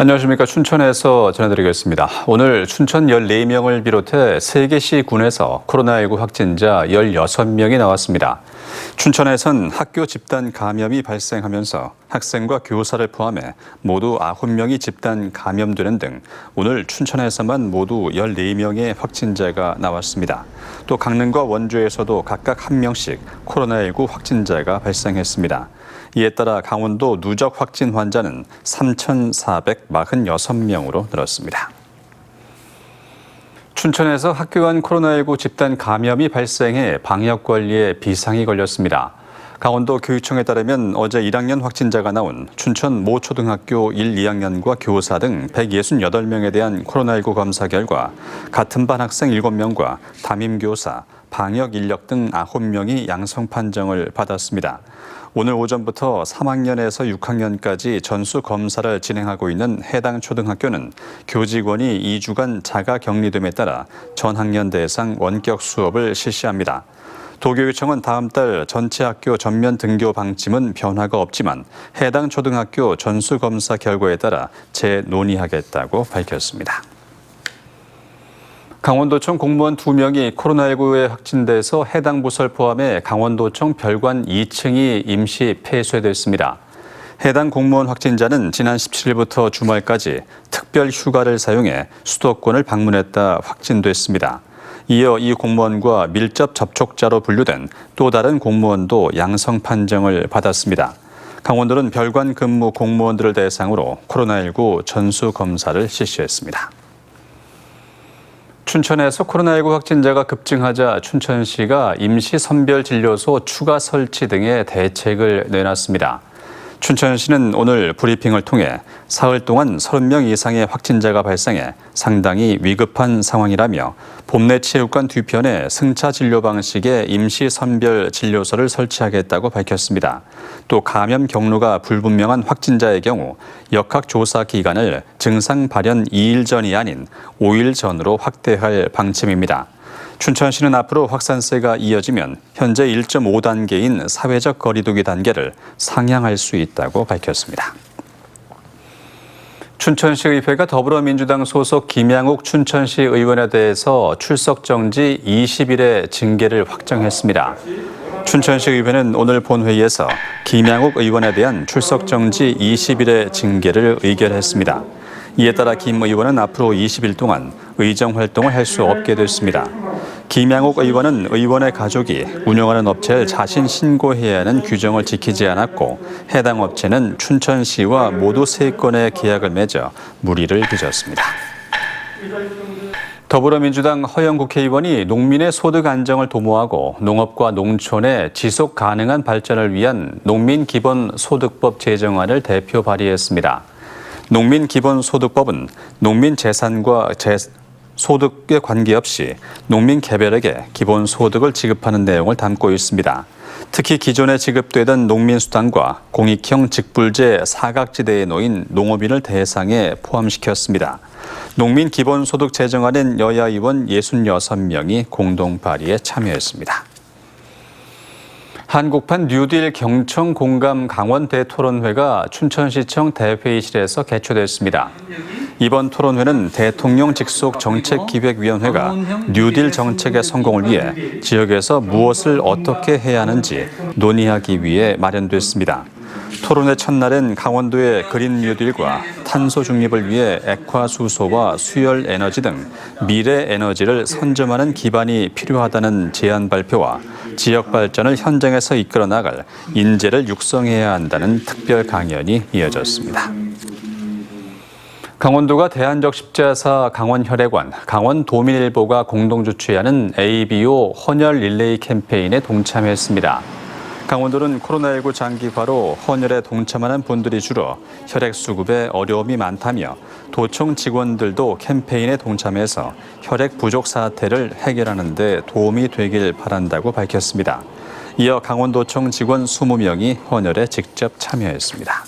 안녕하십니까. 춘천에서 전해드리겠습니다. 오늘 춘천 14명을 비롯해 3개시 군에서 코로나19 확진자 16명이 나왔습니다. 춘천에선 학교 집단 감염이 발생하면서 학생과 교사를 포함해 모두 9명이 집단 감염되는 등 오늘 춘천에서만 모두 14명의 확진자가 나왔습니다. 또 강릉과 원주에서도 각각 1명씩 코로나19 확진자가 발생했습니다. 이에 따라 강원도 누적 확진 환자는 3,446명으로 늘었습니다. 춘천에서 학교 간 코로나19 집단 감염이 발생해 방역 관리에 비상이 걸렸습니다. 강원도 교육청에 따르면 어제 1학년 확진자가 나온 춘천 모 초등학교 1, 2학년과 교사 등 168명에 대한 코로나19 검사 결과 같은 반 학생 7명과 담임교사, 방역 인력 등 9명이 양성 판정을 받았습니다. 오늘 오전부터 3학년에서 6학년까지 전수 검사를 진행하고 있는 해당 초등학교는 교직원이 2주간 자가 격리됨에 따라 전 학년 대상 원격 수업을 실시합니다. 도교육청은 다음 달 전체 학교 전면 등교 방침은 변화가 없지만 해당 초등학교 전수 검사 결과에 따라 재논의하겠다고 밝혔습니다. 강원도청 공무원 2명이 코로나19에 확진돼서 해당 부서를 포함해 강원도청 별관 2층이 임시 폐쇄됐습니다. 해당 공무원 확진자는 지난 17일부터 주말까지 특별 휴가를 사용해 수도권을 방문했다 확진됐습니다. 이어 이 공무원과 밀접 접촉자로 분류된 또 다른 공무원도 양성 판정을 받았습니다. 강원도는 별관 근무 공무원들을 대상으로 코로나19 전수 검사를 실시했습니다. 춘천에서 코로나19 확진자가 급증하자 춘천시가 임시선별진료소 추가 설치 등의 대책을 내놨습니다. 춘천시는 오늘 브리핑을 통해 사흘 동안 30명 이상의 확진자가 발생해 상당히 위급한 상황이라며 봄내체육관 뒤편에 승차 진료 방식의 임시선별 진료소를 설치하겠다고 밝혔습니다. 또 감염 경로가 불분명한 확진자의 경우 역학조사 기간을 증상 발현 2일 전이 아닌 5일 전으로 확대할 방침입니다. 춘천시는 앞으로 확산세가 이어지면 현재 1.5단계인 사회적 거리두기 단계를 상향할 수 있다고 밝혔습니다. 춘천시의회가 더불어민주당 소속 김양욱 춘천시 의원에 대해서 출석 정지 20일의 징계를 확정했습니다. 춘천시 의회는 오늘 본회의에서 김양욱 의원에 대한 출석 정지 20일의 징계를 의결했습니다. 이에 따라 김 의원은 앞으로 20일 동안 의정 활동을 할 수 없게 됐습니다. 김양욱 의원은 의원의 가족이 운영하는 업체를 자신 신고해야 하는 규정을 지키지 않았고 해당 업체는 춘천시와 모두 3건의 계약을 맺어 물의를 빚었습니다. 더불어민주당 허영 국회의원이 농민의 소득 안정을 도모하고 농업과 농촌의 지속 가능한 발전을 위한 농민기본소득법 제정안을 대표 발의했습니다. 농민기본소득법은 농민 재산과 소득에 관계없이 농민 개별에게 기본소득을 지급하는 내용을 담고 있습니다. 특히 기존에 지급되던 농민수당과 공익형 직불제 사각지대에 놓인 농업인을 대상에 포함시켰습니다. 농민기본소득 제정안은 여야 의원 66명이 공동 발의에 참여했습니다. 한국판 뉴딜 경청 공감 강원 대토론회가 춘천시청 대회의실에서 개최됐습니다. 이번 토론회는 대통령 직속 정책기획위원회가 뉴딜 정책의 성공을 위해 지역에서 무엇을 어떻게 해야 하는지 논의하기 위해 마련됐습니다. 토론회 첫날엔 강원도의 그린 뉴딜과 탄소 중립을 위해 액화수소와 수열 에너지 등 미래 에너지를 선점하는 기반이 필요하다는 제안 발표와 지역 발전을 현장에서 이끌어 나갈 인재를 육성해야 한다는 특별 강연이 이어졌습니다. 강원도가 대한적 십자사 강원혈액원, 강원도민일보가 공동 주최하는 ABO 헌혈 릴레이 캠페인에 동참했습니다. 강원도는 코로나19 장기화로 헌혈에 동참하는 분들이 줄어 혈액 수급에 어려움이 많다며 도청 직원들도 캠페인에 동참해서 혈액 부족 사태를 해결하는 데 도움이 되길 바란다고 밝혔습니다. 이어 강원도청 직원 20명이 헌혈에 직접 참여했습니다.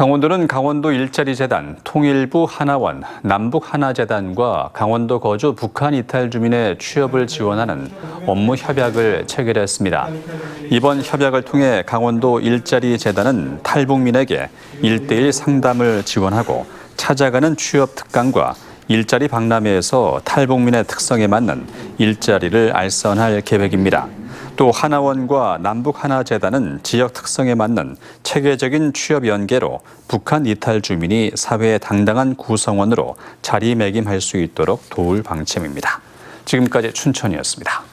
강원도는 강원도 일자리 재단, 통일부 하나원, 남북 하나재단과 강원도 거주 북한 이탈 주민의 취업을 지원하는 업무 협약을 체결했습니다. 이번 협약을 통해 강원도 일자리 재단은 탈북민에게 1:1 상담을 지원하고 찾아가는 취업 특강과 일자리 박람회에서 탈북민의 특성에 맞는 일자리를 알선할 계획입니다. 또 하나원과 남북하나재단은 지역 특성에 맞는 체계적인 취업 연계로 북한 이탈 주민이 사회의 당당한 구성원으로 자리매김할 수 있도록 도울 방침입니다. 지금까지 춘천이었습니다.